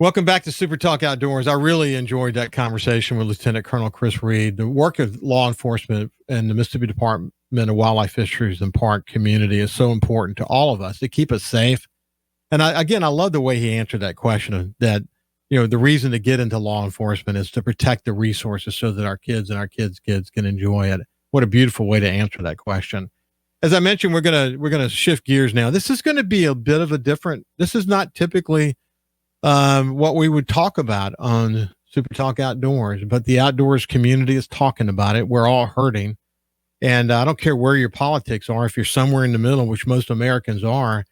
Welcome back to Super Talk Outdoors. I really enjoyed that conversation with Lieutenant Colonel Chris Reed. The work of law enforcement and the Mississippi Department of Wildlife Fisheries and Park community is so important to all of us to keep us safe. And I love the way he answered that question of that, the reason to get into law enforcement is to protect the resources so that our kids and our kids' kids can enjoy it. What a beautiful way to answer that question. As I mentioned, we're gonna shift gears now. This is going to be a bit of a different. This is not typically what we would talk about on Super Talk Outdoors, but the outdoors community is talking about it. We're all hurting. And I don't care where your politics are. If you're somewhere in the middle, which most Americans are,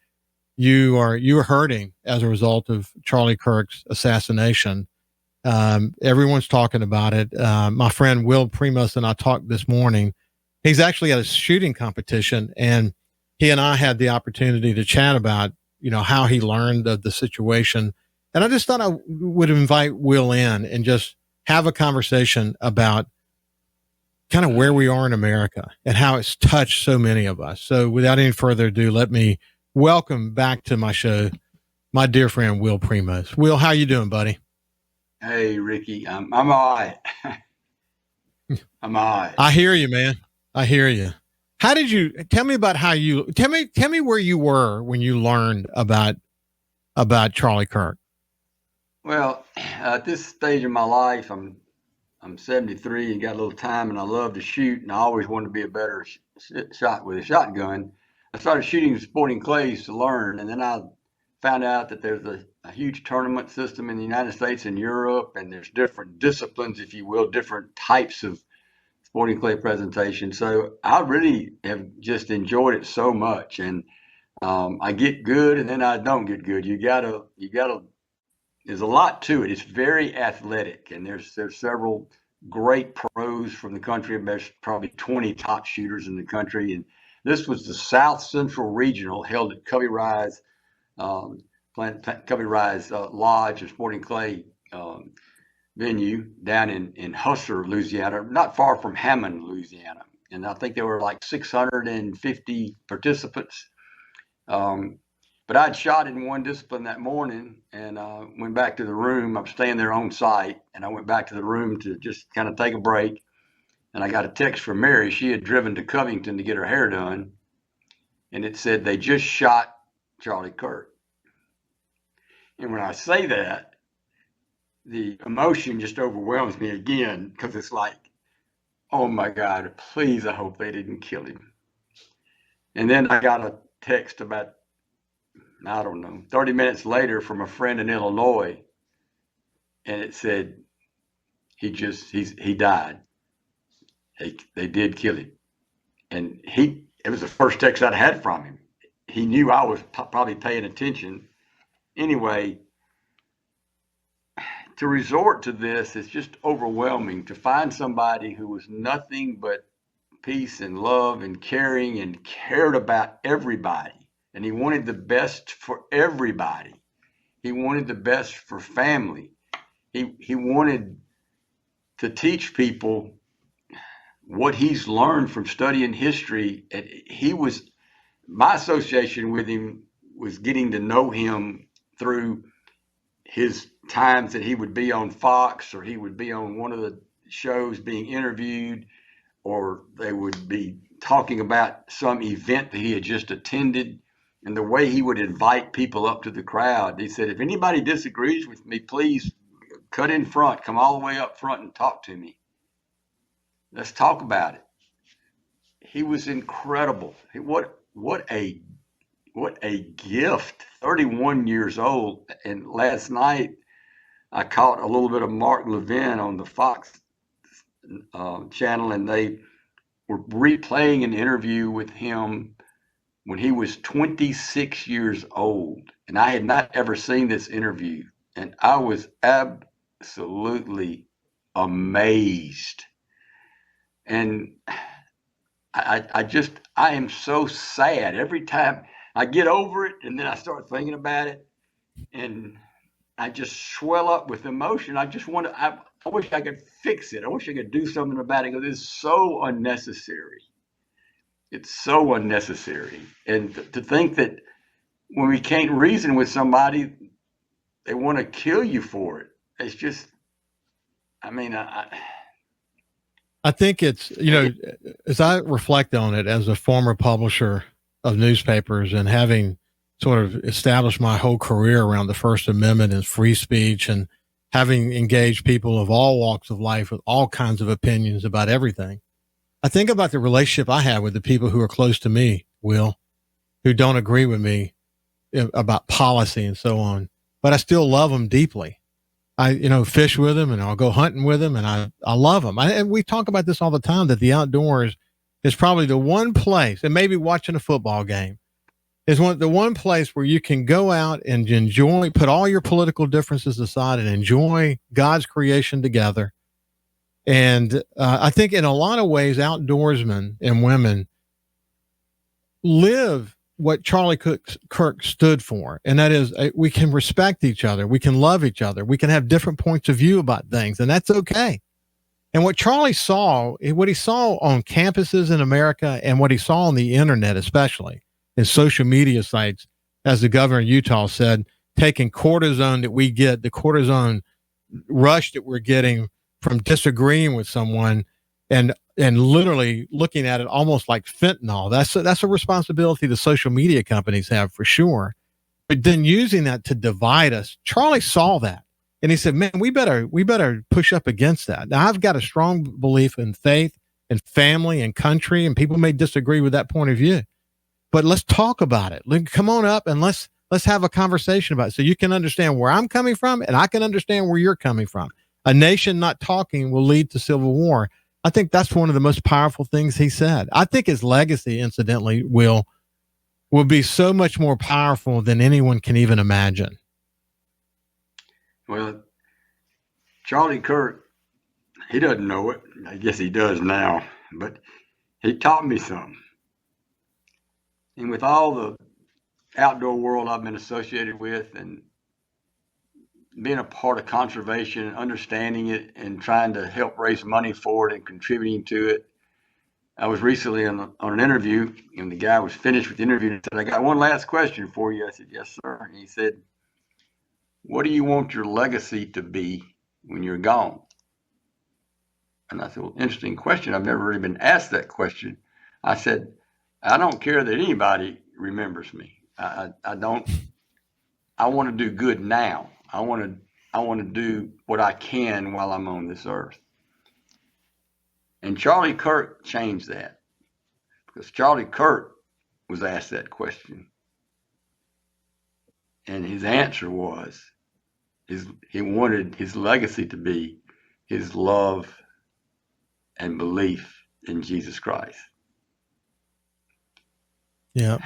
you're hurting as a result of Charlie Kirk's assassination. Everyone's talking about it. My friend Will Primos and I talked this morning. He's actually at a shooting competition, and he and I had the opportunity to chat about, how he learned of the situation. And I just thought I would invite Will in and just have a conversation about kind of where we are in America and how it's touched so many of us. So without any further ado, let me welcome back to my show, my dear friend, Will Primos. Will, how you doing, buddy? Hey, Ricky. I'm all right. I'm all right. I hear you, man. I hear you. How did you tell me about tell me where you were when you learned about Charlie Kirk? Well, at this stage of my life, I'm 73 and got a little time, and I love to shoot, and I always wanted to be a better shot with a shotgun. I started shooting sporting clays to learn, and then I found out that there's a huge tournament system in the United States and Europe, and there's different disciplines, if you will, different types of sporting clay presentation. So I really have just enjoyed it so much, and I get good, and then I don't get good. You gotta. There's a lot to it. It's very athletic, and there's several great pros from the country. There's probably 20 top shooters in the country, and this was the South Central Regional held at Cubby Rise Lodge and Sporting Clay venue down in Hustler, Louisiana, not far from Hammond, Louisiana. And I think there were like 650 participants. But I'd shot in one discipline that morning and went back to the room. I'm staying there on site, and I went back to the room to just kind of take a break. And I got a text from Mary. She had driven to Covington to get her hair done. And it said, they just shot Charlie Kirk. And when I say that, the emotion just overwhelms me again, because it's like, oh my God, please, I hope they didn't kill him. And then I got a text about, I don't know, 30 minutes later from a friend in Illinois, and it said, he died. They did kill him. And it was the first text I'd had from him. He knew I was probably paying attention. Anyway, to resort to this is just overwhelming, to find somebody who was nothing but peace and love and caring and cared about everybody. And he wanted the best for everybody. He wanted the best for family. He wanted to teach people what he's learned from studying history. And my association with him was getting to know him through his times that he would be on Fox, or he would be on one of the shows being interviewed, or they would be talking about some event that he had just attended. And the way he would invite people up to the crowd, he said, if anybody disagrees with me, please cut in front, come all the way up front and talk to me. Let's talk about it. He was incredible. What a gift. 31 years old. And last night I caught a little bit of Mark Levin on the Fox channel, and they were replaying an interview with him when he was 26 years old. And I had not ever seen this interview, and I was absolutely amazed. And I am so sad every time I get over it, and then I start thinking about it, and I just swell up with emotion. I wish I could fix it. I wish I could do something about it, because it's so unnecessary. It's so unnecessary. And to think that when we can't reason with somebody, they want to kill you for it. It's just, I mean, I think it's, as I reflect on it as a former publisher of newspapers and having sort of established my whole career around the First Amendment and free speech and having engaged people of all walks of life with all kinds of opinions about everything, I think about the relationship I have with the people who are close to me, Will, who don't agree with me about policy and so on, but I still love them deeply. I fish with them and I'll go hunting with them and I love them. And we talk about this all the time, that the outdoors is probably the one place, and maybe watching a football game is the one place where you can go out and enjoy, put all your political differences aside and enjoy God's creation together. And I think in a lot of ways, outdoorsmen and women live what Charlie Kirk stood for. And that is, we can respect each other. We can love each other. We can have different points of view about things, and that's okay. And what Charlie saw, what he saw on campuses in America and what he saw on the internet, especially in social media sites, as the governor of Utah said, taking cortisone that we get, the cortisone rush that we're getting from disagreeing with someone and literally looking at it almost like fentanyl. That's a responsibility the social media companies have for sure. But then using that to divide us, Charlie saw that. And he said, man, we better push up against that. Now, I've got a strong belief in faith and family and country, and people may disagree with that point of view. But let's talk about it. Come on up and let's have a conversation about it so you can understand where I'm coming from and I can understand where you're coming from. A nation not talking will lead to civil war. I think that's one of the most powerful things he said. I think his legacy, incidentally, will be so much more powerful than anyone can even imagine. Well, Charlie Kirk, he doesn't know it. I guess he does now, but he taught me something. And with all the outdoor world I've been associated with and being a part of conservation and understanding it and trying to help raise money for it and contributing to it. I was recently on an interview, and the guy was finished with the interview and said, I got one last question for you. I said, yes, sir. And he said, what do you want your legacy to be when you're gone? And I said, well, interesting question. I've never really been asked that question. I said, I don't care that anybody remembers me. I don't. I want to do good now. I want to do what I can while I'm on this earth. And Charlie Kirk changed that, because Charlie Kirk was asked that question. And his answer was, he wanted his legacy to be his love and belief in Jesus Christ. Yeah.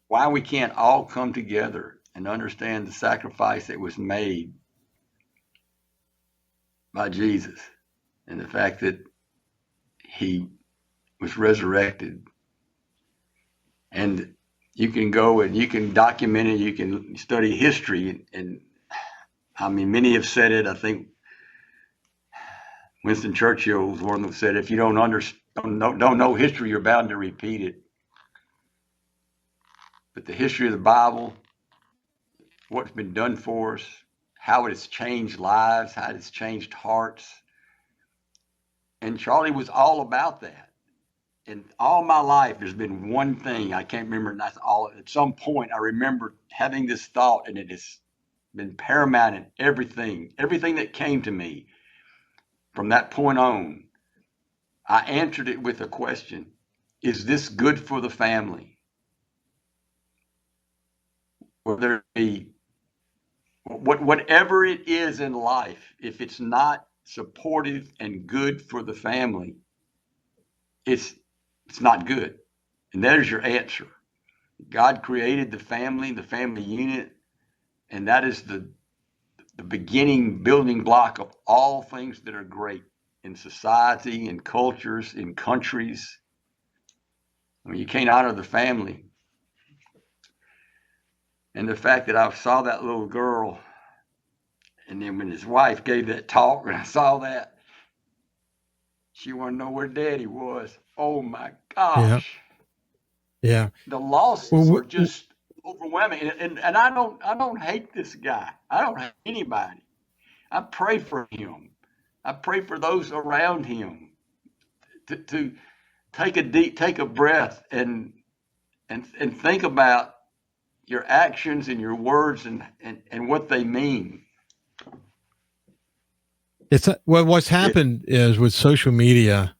Why we can't all come together and understand the sacrifice that was made by Jesus and the fact that he was resurrected. And you can go and you can document it, you can study history. And I mean, many have said it. I think Winston Churchill was one that said, if you don't know history, you're bound to repeat it. But the history of the Bible, what's been done for us, how it has changed lives, how it has changed hearts. And Charlie was all about that. In all my life, there's been one thing I can't remember. And that's all. At some point, I remember having this thought, and it has been paramount in everything that came to me. From that point on, I answered it with a question: is this good for the family? Whether it be whatever it is in life, if it's not supportive and good for the family, it's not good. And there's your answer. God created the family unit, and that is the beginning building block of all things that are great in society, in cultures, in countries. I mean, you can't honor the family. And the fact that I saw that little girl, and then when his wife gave that talk, and I saw that, she wanted to know where Daddy was. Oh my gosh. Yeah. The losses were just overwhelming. And I don't hate this guy. I don't hate anybody. I pray for him. I pray for those around him to take a breath and think about your actions and your words and what they mean. What's happened is with social media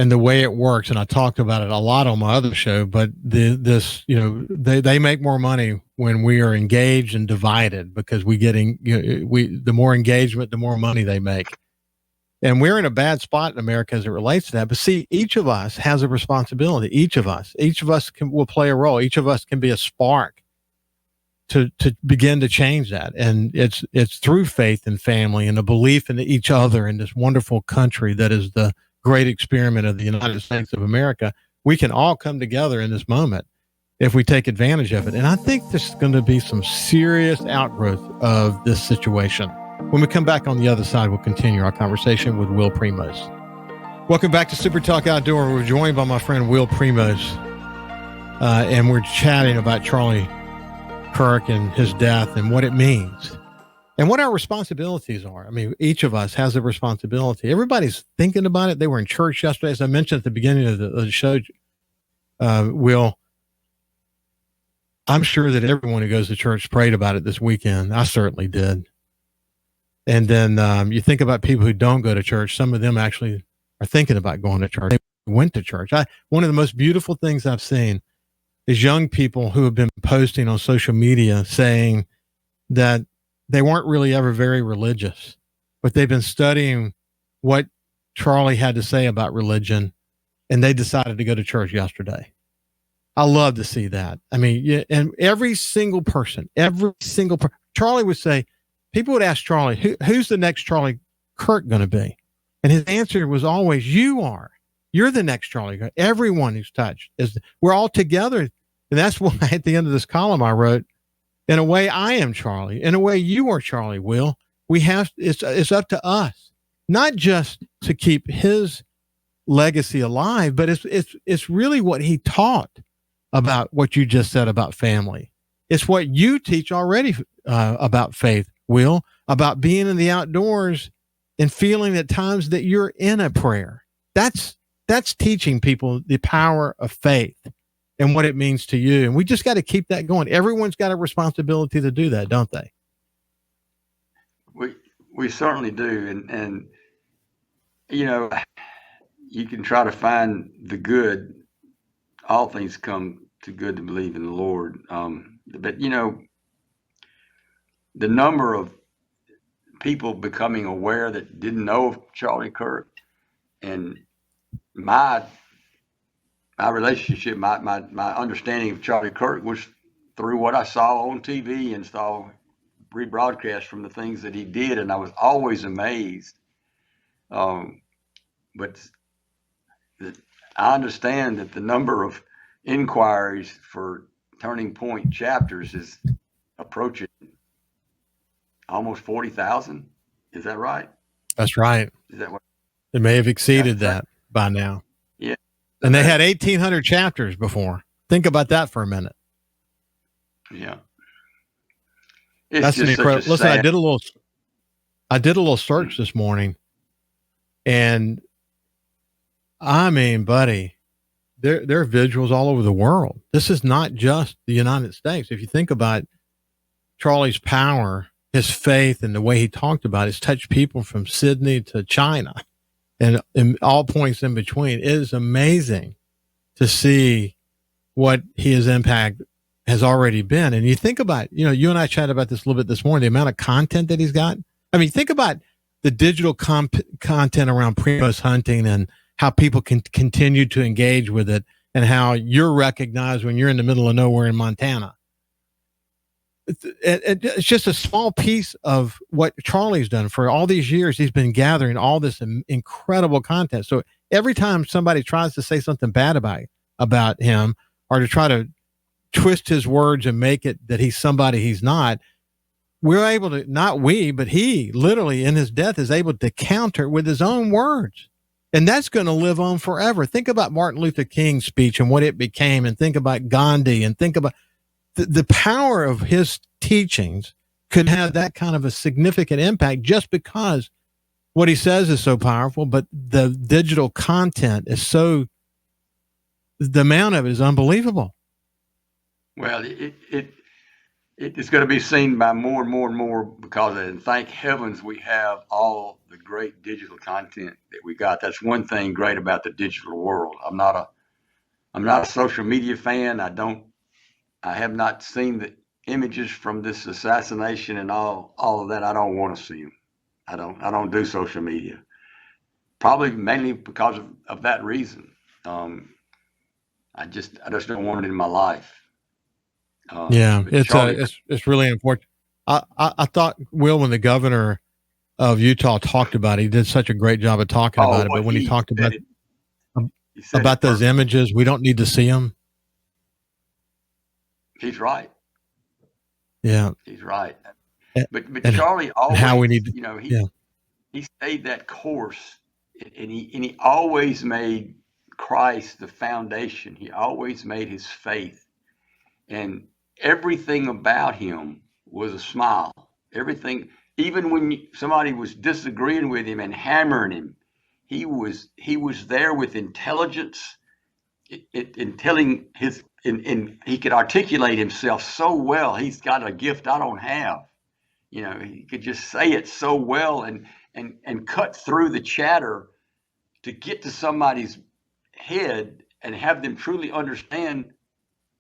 and the way it works, and I talked about it a lot on my other show, but they make more money when we are engaged and divided, because the more engagement, the more money they make. And we're in a bad spot in America as it relates to that. But see, each of us has a responsibility. Each of us will play a role. Each of us can be a spark to begin to change that. And it's through faith and family and a belief in each other in this wonderful country that is the great experiment of the United States of America. We can all come together in this moment if we take advantage of it. And I think there's going to be some serious outgrowth of this situation. When we come back on the other side, we'll continue our conversation with Will Primos. Welcome back to SuperTalk Outdoors. We're joined by my friend Will Primos, and we're chatting about Charlie Kirk and his death and what it means and what our responsibilities are. I mean, each of us has a responsibility. Everybody's thinking about it. They were in church yesterday. As I mentioned at the beginning of the show, Will, I'm sure that everyone who goes to church prayed about it this weekend. I certainly did. And then you think about people who don't go to church. Some of them actually are thinking about going to church. They went to church. One of the most beautiful things I've seen is young people who have been posting on social media saying that they weren't really ever very religious, but they've been studying what Charlie had to say about religion, and they decided to go to church yesterday. I love to see that. I mean, yeah, and every single person, Charlie would say, people would ask Charlie, who's the next Charlie Kirk going to be? And his answer was always, you are. You're the next Charlie Kirk. Everyone who's touched we're all together. And that's why at the end of this column I wrote, in a way, I am Charlie. In a way, you are Charlie, Will. It's up to us, not just to keep his legacy alive, but it's really what he taught about what you just said about family. It's what you teach already about faith, Will, about being in the outdoors and feeling at times that you're in a prayer. That's teaching people the power of faith and what it means to you. And we just got to keep that going. Everyone's got a responsibility to do that, don't they? We certainly do. And you know, you can try to find the good. All things come to good to believe in the Lord. But you know, the number of people becoming aware that didn't know of Charlie Kirk, and my relationship, my understanding of Charlie Kirk was through what I saw on TV and saw rebroadcast from the things that he did, and I was always amazed. But I understand that the number of inquiries for Turning Point chapters is approaching almost 40,000. Is that right? That's right. Is that what? It may have exceeded that by now. Yeah. And they had 1,800 chapters before. Think about that for a minute. Yeah. That's an incredible. Listen, I did a little search this morning, and I mean, buddy, there are visuals all over the world. This is not just the United States. If you think about Charlie's power, his faith, and the way he talked about it, it's touched people from Sydney to China and all points in between. It is amazing to see what his impact has already been. And you think about, you and I chatted about this a little bit this morning, the amount of content that he's got. I mean, think about the digital content around Primos hunting and how people can continue to engage with it, and how you're recognized when you're in the middle of nowhere in Montana. It's just a small piece of what Charlie's done for all these years. He's been gathering all this incredible content. So every time somebody tries to say something bad about him, or to try to twist his words and make it that he's somebody he's not, we're able to, not we, but he literally in his death is able to counter with his own words. And that's going to live on forever. Think about Martin Luther King's speech and what it became, and think about Gandhi, and think about the power of his teachings could have that kind of a significant impact just because what he says is so powerful, but the digital content is so, the amount of it is unbelievable. Well, it's going to be seen by more and more and more because, and thank heavens we have all the great digital content that we got. That's one thing great about the digital world. I'm not a social media fan. I have not seen the images from this assassination and all of that. I don't want to see them. I don't do social media. Probably mainly because of that reason. I just don't want it in my life. Yeah, Charlie, it's really important. I thought, Will, when the governor of Utah talked about it, he did such a great job of talking about it. But when he talked about those images, we don't need to see them. He's right. Yeah, he's right. But and Charlie always, how we need, he stayed that course, and he always made Christ the foundation. He always made his faith, and everything about him was a smile. Everything, even when somebody was disagreeing with him and hammering him, he was there with intelligence, in telling his, and he could articulate himself so well. He's got a gift I don't have. He could just say it so well and cut through the chatter to get to somebody's head and have them truly understand,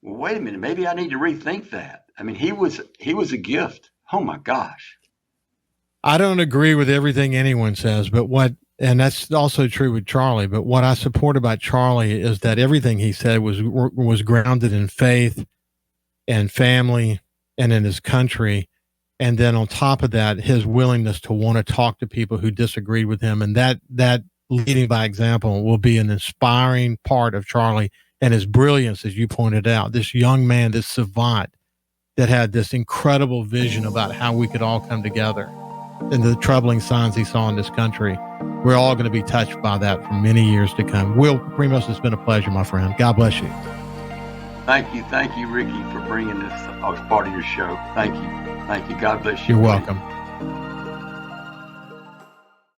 well, wait a minute, maybe I need to rethink that. I mean, he was a gift. Oh my gosh. I don't agree with everything anyone says, and that's also true with Charlie, but what I support about Charlie is that everything he said was grounded in faith and family and in his country. And then on top of that, his willingness to want to talk to people who disagreed with him. And that leading by example will be an inspiring part of Charlie and his brilliance, as you pointed out. This young man, this savant that had this incredible vision about how we could all come together and the troubling signs he saw in this country. We're all going to be touched by that for many years to come. Will Primos, it's been a pleasure, my friend. God bless you. Thank you, Ricky, for bringing this as part of your show. Thank you. God bless you. You're welcome.